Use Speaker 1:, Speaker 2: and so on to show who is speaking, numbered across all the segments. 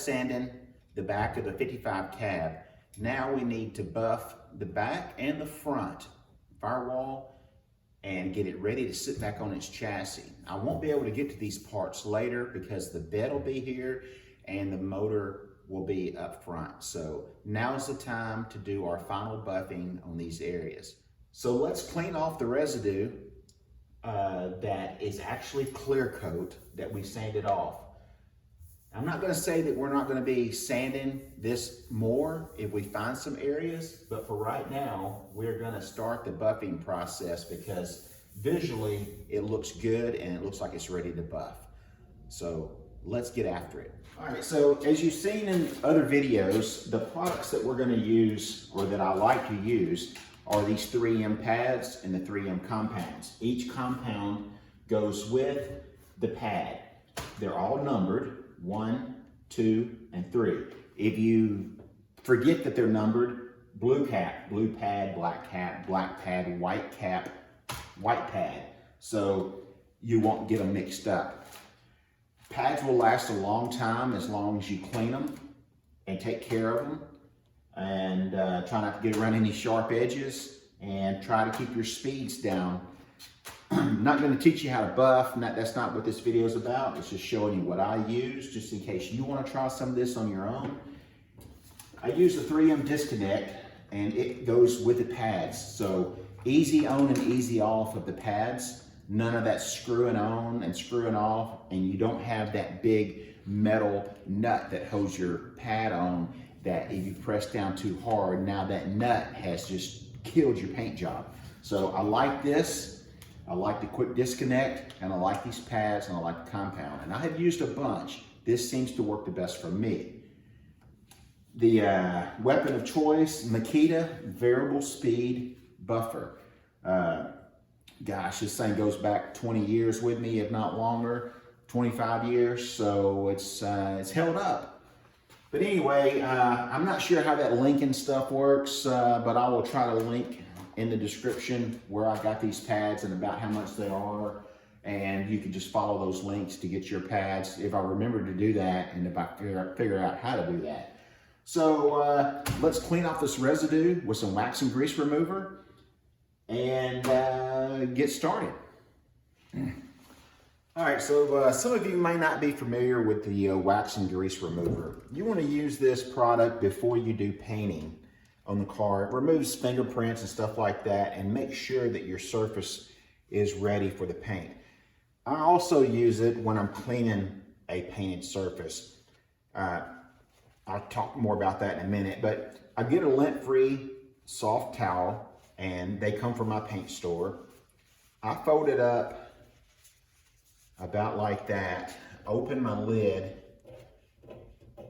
Speaker 1: sanding the back of the 55 cab, now we need to buff the back and the front firewall and get it ready to sit back on its chassis. I won't be able to get to these parts later because the bed will be here and the motor will be up front. So now's the time to do our final buffing on these areas. So let's clean off the residue that is actually clear coat that we sanded off. I'm not going to say that we're not going to be sanding this more if we find some areas, but for right now, we're going to start the buffing process because visually it looks good and it looks like it's ready to buff. So let's get after it. All right, so as you've seen in other videos, the products that we're going to use, or that I like to use, are these 3M pads and the 3M compounds. Each compound goes with the pad. They're all numbered. 1, 2, and 3. If you forget that they're numbered, blue cap, blue pad, black cap, black pad, white cap, white pad. So you won't get them mixed up. Pads will last a long time as long as you clean them and take care of them, and try not to get around any sharp edges, and try to keep your speeds down. I'm not going to teach you how to buff. That's not what this video is about. It's just showing you what I use, just in case you want to try some of this on your own. I use the 3M disconnect, and it goes with the pads. So easy on and easy off of the pads. None of that screwing on and screwing off, and you don't have that big metal nut that holds your pad on, that if you press down too hard, now that nut has just killed your paint job. So I like this. I like the quick disconnect, and I like these pads, and I like the compound. And I have used a bunch. This seems to work the best for me. The weapon of choice, Makita variable speed buffer. Gosh, this thing goes back 20 years with me, if not longer, 25 years. So it's held up. But anyway, I'm not sure how that linking stuff works, but I will try to link in the description where I got these pads and about how much they are, and you can just follow those links to get your pads if I remember to do that, and if I figure out how to do that. So let's clean off this residue with some wax and grease remover and get started. All right, so some of you may not be familiar with the wax and grease remover. You want to use this product before you do painting on the car. It removes fingerprints and stuff like that, and make sure that your surface is ready for the paint. I also use it when I'm cleaning a painted surface. I'll talk more about that in a minute, but I get a lint-free soft towel, and they come from my paint store. I fold it up about like that, open my lid.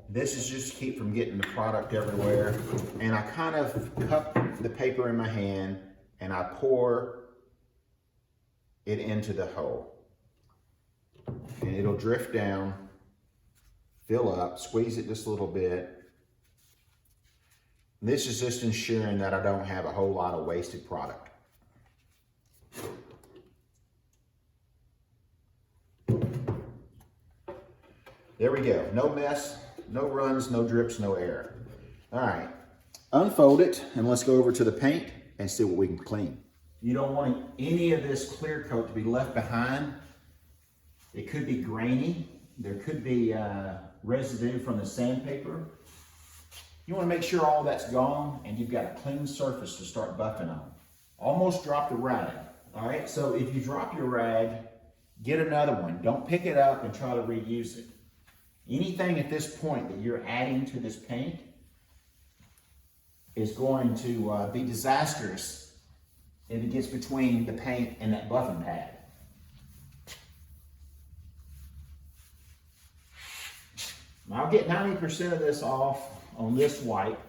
Speaker 1: This is just to keep from getting the product everywhere. And I kind of cup the paper in my hand and I pour it into the hole. And it'll drift down, fill up, squeeze it just a little bit. And this is just ensuring that I don't have a whole lot of wasted product. There we go, no mess. No runs, no drips, no air. All right, unfold it and let's go over to the paint and see what we can clean. You don't want any of this clear coat to be left behind. It could be grainy. There could be residue from the sandpaper. You want to make sure all that's gone and you've got a clean surface to start buffing on. Almost dropped the rag. All right, so if you drop your rag, get another one. Don't pick it up and try to reuse it. Anything at this point that you're adding to this paint is going to be disastrous if it gets between the paint and that buffing pad. I'll get 90% of this off on this white.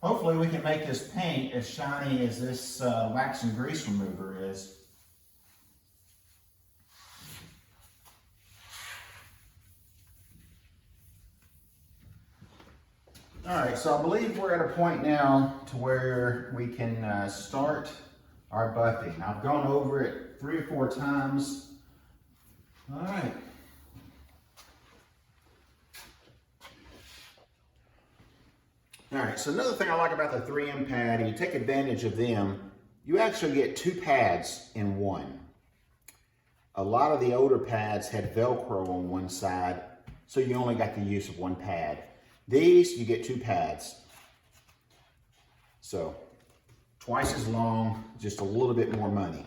Speaker 1: Hopefully we can make this paint as shiny as this wax and grease remover is. All right, so I believe we're at a point now to where we can start our buffing. I've gone over it 3 or 4 times. All right. All right, so another thing I like about the 3M pad, and you take advantage of them, you actually get 2 pads in one. A lot of the older pads had Velcro on one side, so you only got the use of 1 pad. These, you get 2 pads. So, twice as long, just a little bit more money.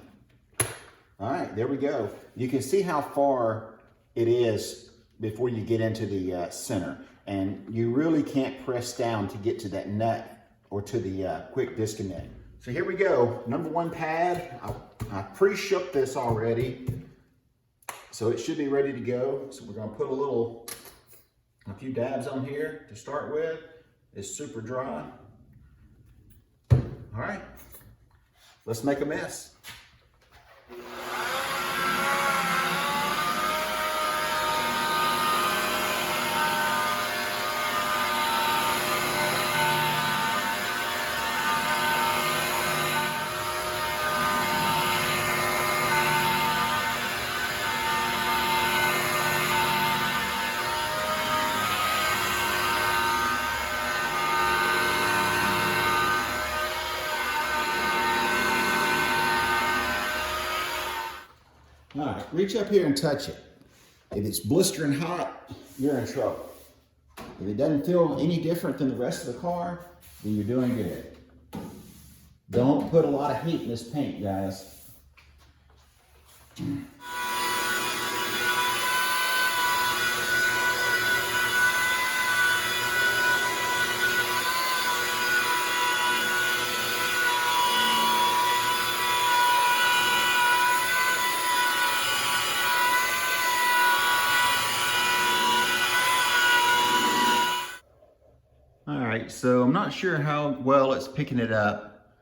Speaker 1: All right, there we go. You can see how far it is before you get into the center. And you really can't press down to get to that nut or to the quick disconnect. So here we go, number 1 pad. I pre-shook this already, so it should be ready to go. So we're gonna put a few dabs on here to start with. It's super dry. All right, let's make a mess. All right, reach up here and touch it. If it's blistering hot, you're in trouble. If it doesn't feel any different than the rest of the car, then you're doing good. Don't put a lot of heat in this paint, guys. All right, so I'm not sure how well it's picking it up.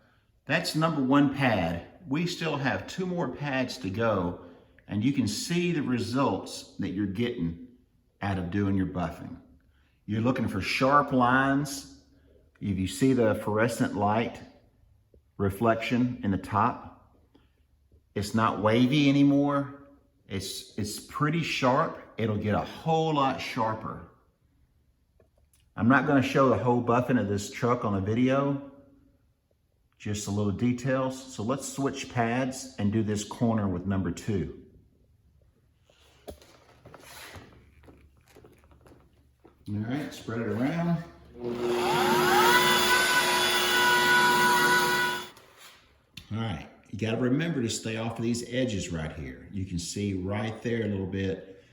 Speaker 1: That's number 1 pad. We still have 2 more pads to go, and you can see the results that you're getting out of doing your buffing. You're looking for sharp lines. If you see the fluorescent light reflection in the top, it's not wavy anymore. It's pretty sharp. It'll get a whole lot sharper. I'm not going to show the whole buffing of this truck on the video, just a little details. So let's switch pads and do this corner with number 2. All right, spread it around. All right, you got to remember to stay off of these edges right here. You can see right there a little bit.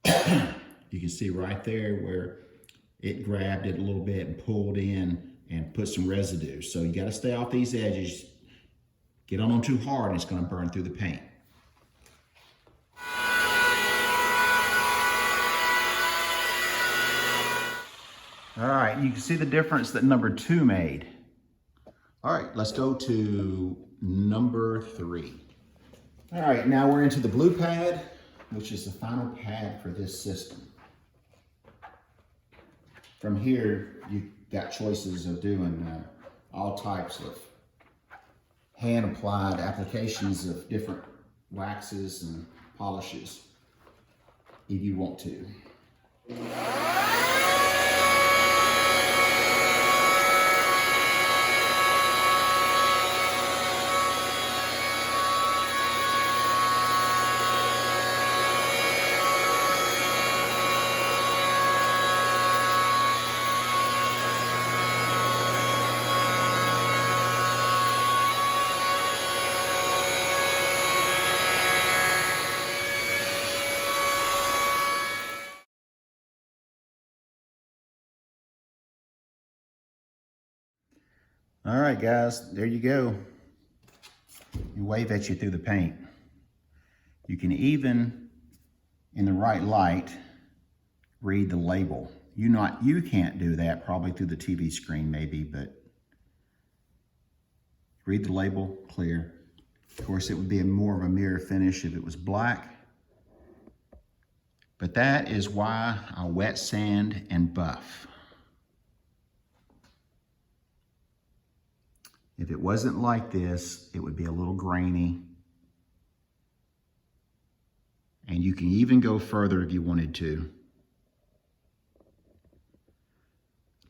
Speaker 1: You can see right there where it grabbed it a little bit and pulled in and put some residue. So you got to stay off these edges. Get on them too hard and it's going to burn through the paint. All right, you can see the difference that number 2 made. All right, let's go to number 3. All right, now we're into the blue pad, which is the final pad for this system. From here, you got choices of doing all types of hand-applied applications of different waxes and polishes if you want to. All right, guys, there you go. You wave at you through the paint. You can even, in the right light, read the label. You can't do that, probably through the TV screen maybe, but read the label clear. Of course, it would be more of a mirror finish if it was black. But that is why I wet sand and buff. If it wasn't like this, it would be a little grainy. And you can even go further if you wanted to.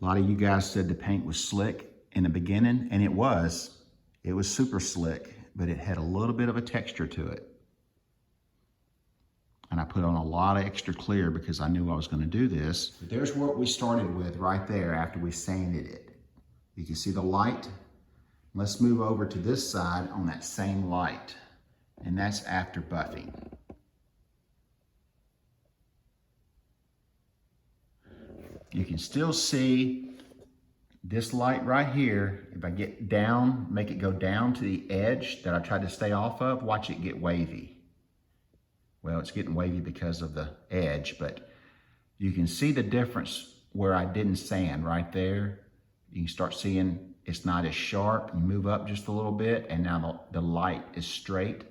Speaker 1: A lot of you guys said the paint was slick in the beginning, and it was. It was super slick, but it had a little bit of a texture to it. And I put on a lot of extra clear because I knew I was gonna do this. But there's what we started with right there after we sanded it. You can see the light. Let's move over to this side on that same light. And that's after buffing. You can still see this light right here. If I get down, make it go down to the edge that I tried to stay off of, watch it get wavy. Well, it's getting wavy because of the edge, but you can see the difference where I didn't sand right there. You can start seeing it's not as sharp. You move up just a little bit, and now the light is straight.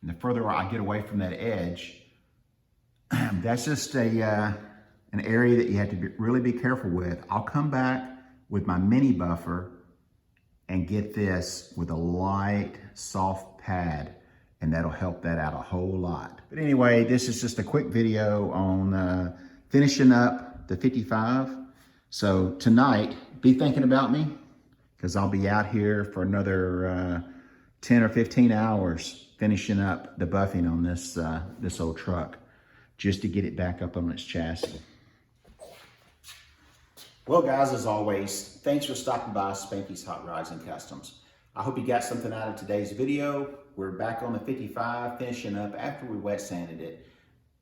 Speaker 1: And the further I get away from that edge, that's just an area that you have to really be careful with. I'll come back with my mini buffer and get this with a light, soft pad, and that'll help that out a whole lot. But anyway, this is just a quick video on finishing up the 55. So tonight, be thinking about me, because I'll be out here for another 10 or 15 hours finishing up the buffing on this old truck, just to get it back up on its chassis. Well, guys, as always, thanks for stopping by Spankys Hot Rods and Customs. I hope you got something out of today's video. We're back on the 55, finishing up after we wet sanded it.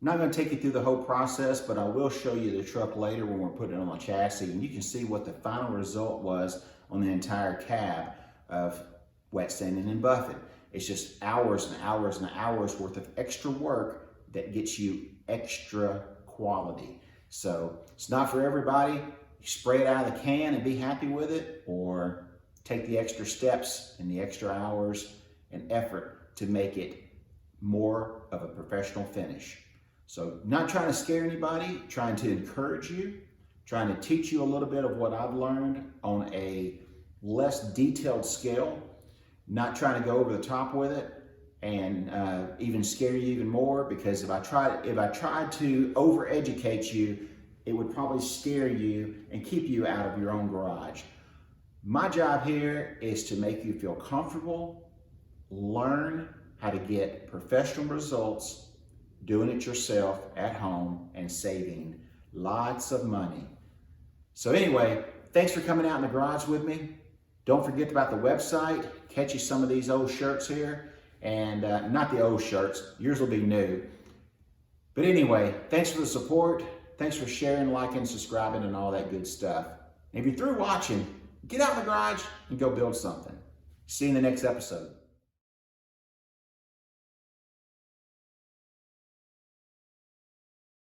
Speaker 1: I'm not going to take you through the whole process, but I will show you the truck later when we're putting it on the chassis, and you can see what the final result was on the entire cab of wet sanding and buffing. It's just hours and hours and hours worth of extra work that gets you extra quality. So it's not for everybody. You spray it out of the can and be happy with it, or take the extra steps and the extra hours and effort to make it more of a professional finish. So not trying to scare anybody, trying to encourage you, trying to teach you a little bit of what I've learned on a less detailed scale, not trying to go over the top with it and even scare you even more, because if I tried to over-educate you, it would probably scare you and keep you out of your own garage. My job here is to make you feel comfortable, learn how to get professional results, doing it yourself at home and saving lots of money. So anyway, thanks for coming out in the garage with me. Don't forget about the website. Catch you some of these old shirts here, and not the old shirts, yours will be new. But anyway, thanks for the support. Thanks for sharing, liking, subscribing, and all that good stuff. And if you're through watching, get out in the garage and go build something. See you in the next episode.